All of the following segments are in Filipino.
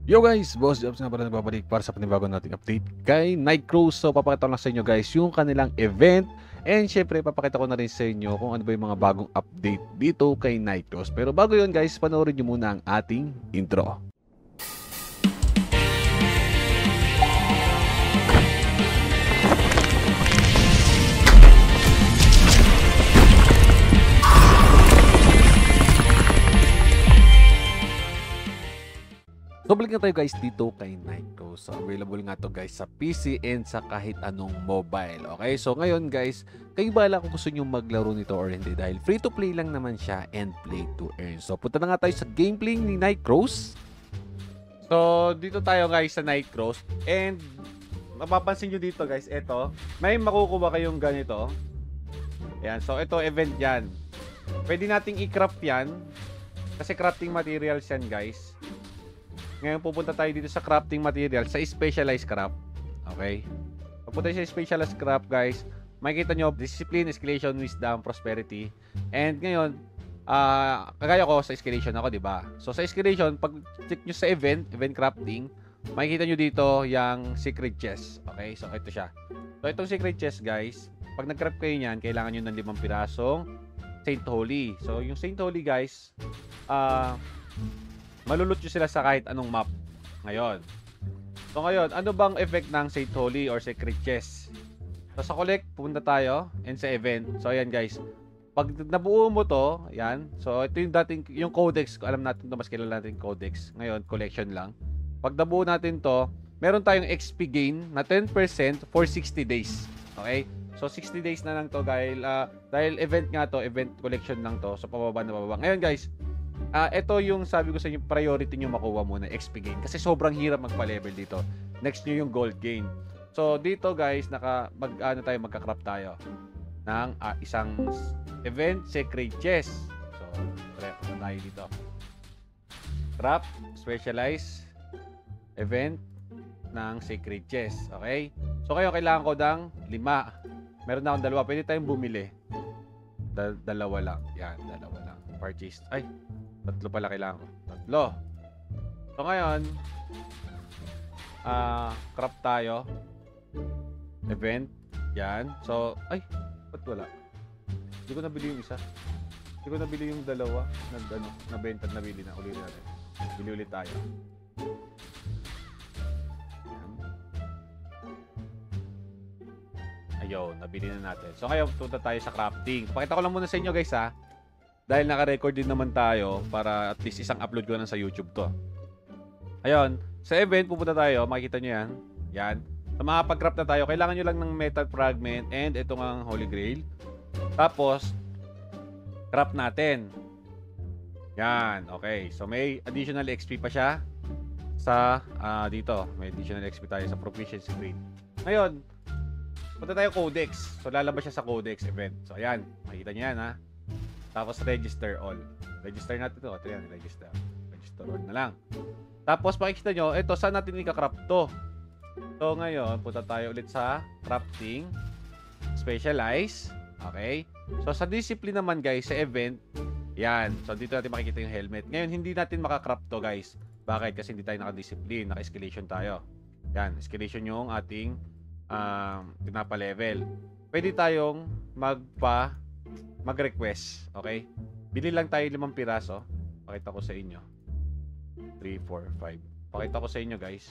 Yo guys, Boss Jobs nga pala nagbabalik para sa panibagong nating update kay Nightcross. So papakita ko lang sa inyo guys yung kanilang event. And syempre papakita ko na rin sa inyo kung ano ba yung mga bagong update dito kay Nightcross. Pero bago yun guys, panoorin nyo muna ang ating intro. So balik na tayo guys dito kay Nightcross. So available nga to guys sa PC and sa kahit anong mobile. Okay, so ngayon guys, kayo bahala kung gusto nyo maglaro nito or hindi dahil free to play lang naman siya and play to earn. So punta na nga tayo sa gameplay ni Nightcross. So dito tayo guys sa Nightcross and mapapansin nyo dito guys, eto, may makukuha kayong ganito. Ayan, so ito event yan. Pwede nating i-craft yan kasi crafting materials yan guys. Ngayon pupunta tayo dito sa crafting material, sa specialized craft. Okay? Pagpunta sa specialized craft guys, makikita nyo discipline, escalation, wisdom, prosperity. And ngayon, kagaya ko sa escalation ako, di ba? So sa escalation, pag check nyo sa event crafting, makikita nyo dito yung secret chest. Okay? So ito siya. So itong secret chest guys, pag nag-craft kayo niyan, kailangan nyo ng 5 pirasong Saint Holy. So yung Saint Holy guys, malulot nyo sila sa kahit anong map ngayon. So ngayon, ano bang effect ng Saint Holy or Secret Chest? So sa collect, pupunta tayo and sa event. So ayan guys, pag nabuo mo to, ayan. So ito yung dating, yung codex, alam natin to, mas kilala natin codex. Ngayon, collection lang. Pag nabuo natin to, meron tayong XP gain na 10% for 60 days. Okay? So 60 days na lang to dahil event nga to, event collection lang to. So pababa na pababa. Ngayon guys, ito yung sabi ko sa inyo, priority nyo makuha muna, XP gain. Kasi sobrang hirap magpa-level dito. Next nyo yung gold gain. So, dito guys, magka-craft tayo ng isang event secret chest. So, punta tayo dito. Craft, specialize, event ng secret chest. Okay? So, kayo, kailangan ko ng 5. Meron na akong 2. Pwede tayong bumili. Dalawa lang. Yan, dalawa lang. Purchase. Ay! 3 pala kailangan ko. 3. So ngayon, craft tayo. Event. Yan. So, ay, ba't wala? Hindi ko nabili yung isa. Hindi ko nabili yung 2 nabenta, nabili na. Ulit natin. Bili ulit tayo. Yan. Ayun, nabili na natin. So ngayon, punta tayo sa crafting. Pakita ko lang muna sa inyo guys ha. Dahil naka-record din naman tayo para at least isang upload ko na sa YouTube to. Ayun, sa event pupunta tayo, makikita nyo yan. Yan. Sa mga pag-craft na tayo, kailangan nyo lang ng metal fragment and ito nga Holy Grail. Tapos, craft natin. Yan, okay. So may additional XP pa siya sa dito. May additional XP tayo sa proficiency grade. Ngayon, punta tayo codex. So lalabas siya sa codex event. So ayan, makikita nyo yan ha. Tapos register all. Register natin ito. Ito yan, register. Register all na lang. Tapos makikita nyo, ito, saan natin ika-craft to? So ngayon, punta tayo ulit sa crafting. Specialize. Okay? So sa discipline naman guys, sa event, yan. So dito natin makikita yung helmet. Ngayon, hindi natin maka-craft to guys. Bakit? Kasi hindi tayo naka-discipline. Naka-escalation tayo. Yan. Escalation yung ating pinapa-level. Pwede tayong mag-request, okay? Bili lang tayo 5 piraso. Pakita ko sa inyo. 3, 4, 5. Pakita ko sa inyo, guys.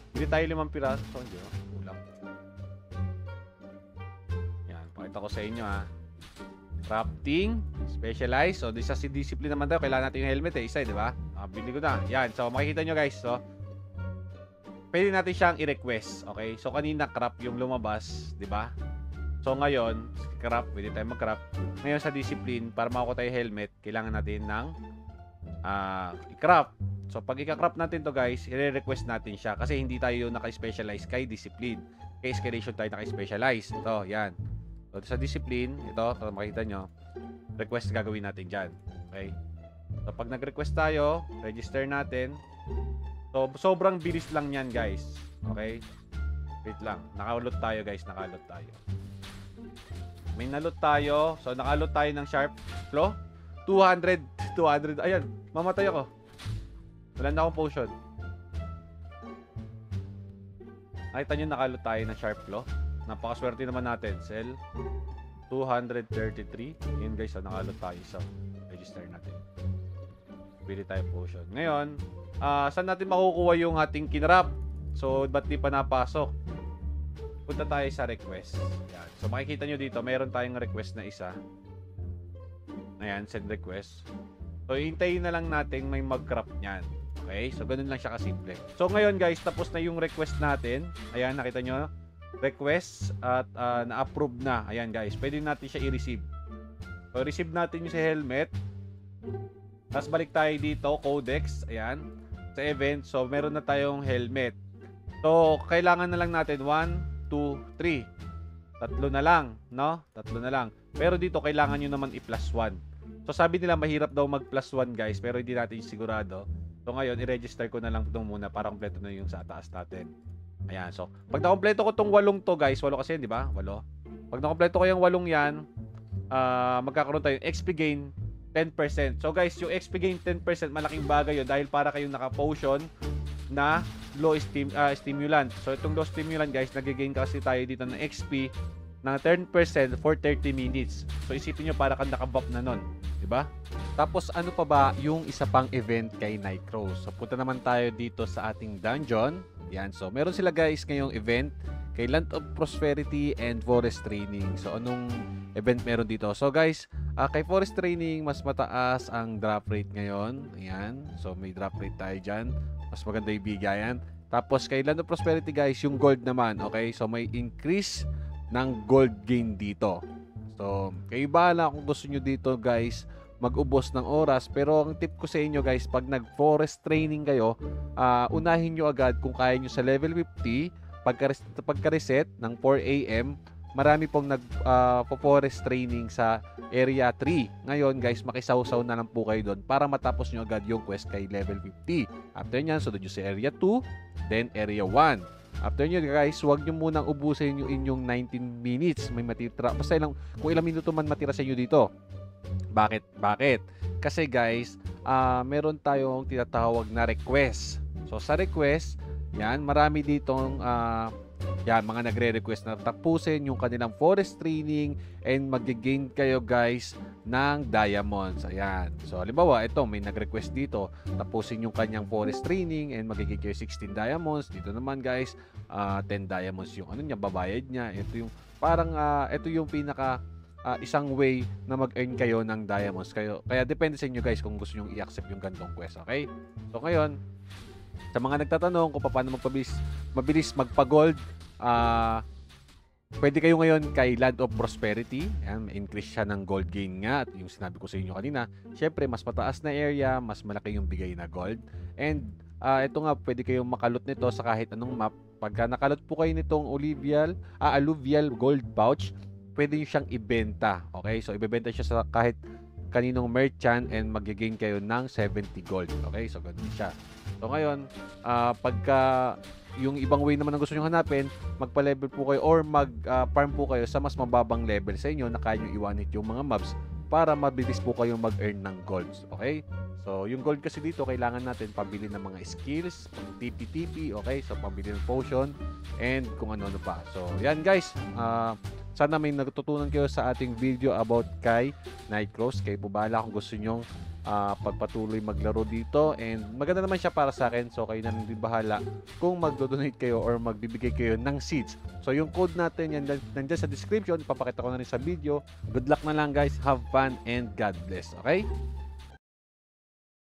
Bili tayo 5 piraso. Hindi, kulang. Yan, pakita ko sa inyo, ha. Crafting, specialize. So, sa discipline naman tayo. Kailangan natin yung helmet, eh. Isa, di ba? Bili ko na. Yan, so, makikita nyo, guys. So, pwede natin siyang i-request, okay? So, kanina, craft yung lumabas, di ba? So ngayon, craft, pwede tayo mag-craft. Ngayon sa discipline, para makuha tayo helmet, kailangan natin ng i-craft. So pag i-craft natin to guys, i-request natin siya kasi hindi tayo naka-specialize kay discipline. Kay escalation tayo naka-specialize. Ito, yan. So sa discipline, ito makita nyo, request gagawin natin dyan. Okay? So pag nag-request tayo, register natin. So sobrang bilis lang yan guys. Okay? Wait lang. Nakalot tayo guys, nakalot tayo. May nalot tayo. So, nakalot tayo ng sharp flow. 200. Ayan. Mamatay ako. Wala na akong potion. Nakita nyo nakalot tayo ng sharp claw. Napakaswerte naman natin. Sell 233. Yun guys, nakalot tayo. So, register natin. Bili tayo potion. Ngayon, saan natin makukuha yung ating kinrap? So, ba't di pa napasok? Punta tayo sa request. Yan. So, makikita nyo dito, mayroon tayong request na isa. Ayan, send request. So, hintayin na lang natin may mag-crop niyan. Okay? So, ganun lang siya kasimple. So, ngayon guys, tapos na yung request natin. Ayan, nakita nyo? Request at na-approve na. Ayan guys, pwede natin siya i-receive. So, receive natin yung sa helmet. Tapos balik tayo dito, codex. Ayan. Sa event. So, meron na tayong helmet. So, kailangan na lang natin 1, 2, 3. Tatlo na lang, no? Tatlo na lang. Pero dito, kailangan nyo naman i-plus 1. So, sabi nila mahirap daw mag-plus 1 guys, pero hindi natin sigurado. So, ngayon, i-register ko na lang ito muna para kompleto na yung sa taas natin. Ayan. So, pag nakompleto ko itong 8 to guys, 8 kasi, di ba? 8. Pag nakompleto ko yung 8 yan, magkakaroon tayo XP gain 10%. So, guys, yung XP gain 10%, malaking bagay yun dahil para kayong naka-potion na low stimulant. So, itong low stimulant guys, nag-gain kasi tayo dito ng XP ng 10% for 30 minutes. So, isipin nyo para kang naka-buff na nun. Diba? Tapos, ano pa ba yung isa pang event kay Nightcrows? So, punta naman tayo dito sa ating dungeon. Yan. So, meron sila guys ngayong event kay Land of Prosperity and Forest Training. So, anong event meron dito? So, guys, kay Forest Training, mas mataas ang drop rate ngayon. Ayan. So, may drop rate tayo dyan. Mas maganda yung bigayan. Tapos, kay Land of Prosperity, guys, yung gold naman. Okay? So, may increase ng gold gain dito. So, kayo bahala kung gusto nyo dito guys mag-ubos ng oras. Pero ang tip ko sa inyo guys, pag nag-forest training kayo, unahin nyo agad kung kaya nyo sa level 50. Pagka-reset ng 4 AM, marami pong nag-forest training sa area 3. Ngayon guys, makisawsaw na lang po kayo doon para matapos nyo agad yung quest kay level 50. After nyan, sunod nyo sa area 2, then area 1. After nyo guys, huwag nyo munang ubusin yung inyong 19 minutes. May matitira. Basta kung ilang minuto man matira sa inyo dito. Bakit? Kasi guys, meron tayong tinatawag na request. So sa request, yan, marami ditong mga nagre-request na tapusin yung kanilang forest training and mag-gain kayo guys ng diamonds. Ayan. So, halimbawa, ito, may nag-request dito. Tapusin yung kanyang forest training and mag-gain kayo 16 diamonds. Dito naman guys, 10 diamonds yung ano niya, babayad niya. Ito yung, ito yung pinaka isang way na mag-earn kayo ng diamonds. Kaya depende sa inyo guys kung gusto nyo i-accept yung gantong quest. Okay? So, ngayon, sa mga nagtatanong kung paano mabilis magpa-gold, pwede kayo ngayon kay Land of Prosperity. Ayan, increase siya ng gold gain nga. At yung sinabi ko sa inyo kanina, syempre, mas mataas na area, mas malaki yung bigay na gold. And, ito nga, pwede kayong makalot nito sa kahit anong map. Pagka nakalot po kayo nitong alluvial gold pouch, pwede nyo siyang ibenta. Okay? So, ibebenta siya sa kahit kaninong merchant and mag-gain kayo ng 70 gold. Okay? So, ganun siya. So, ngayon, pagka yung ibang way naman na gusto nyo hanapin, magpa-level po kayo or mag-farm po kayo sa mas mababang level sa inyo na kaya nyo iwanit yung mga mobs para mabilis po kayong mag-earn ng golds. Okay? So, yung gold kasi dito, kailangan natin pabili ng mga skills, pang TP-TP, okay? So, pabili ng potion, and kung ano-ano pa. So, yan guys. Sana may natutunan kayo sa ating video about kay Nightcrows. Kayo po bahala kung gusto nyong pagpatuloy maglaro dito, and maganda naman siya para sa akin. So kayo na din bahala kung magdo-donate kayo or magbibigay kayo ng seeds. So yung code natin yan nandiyan sa description, ipapakita ko na rin sa video. Good luck na lang guys, have fun and God bless. Okay?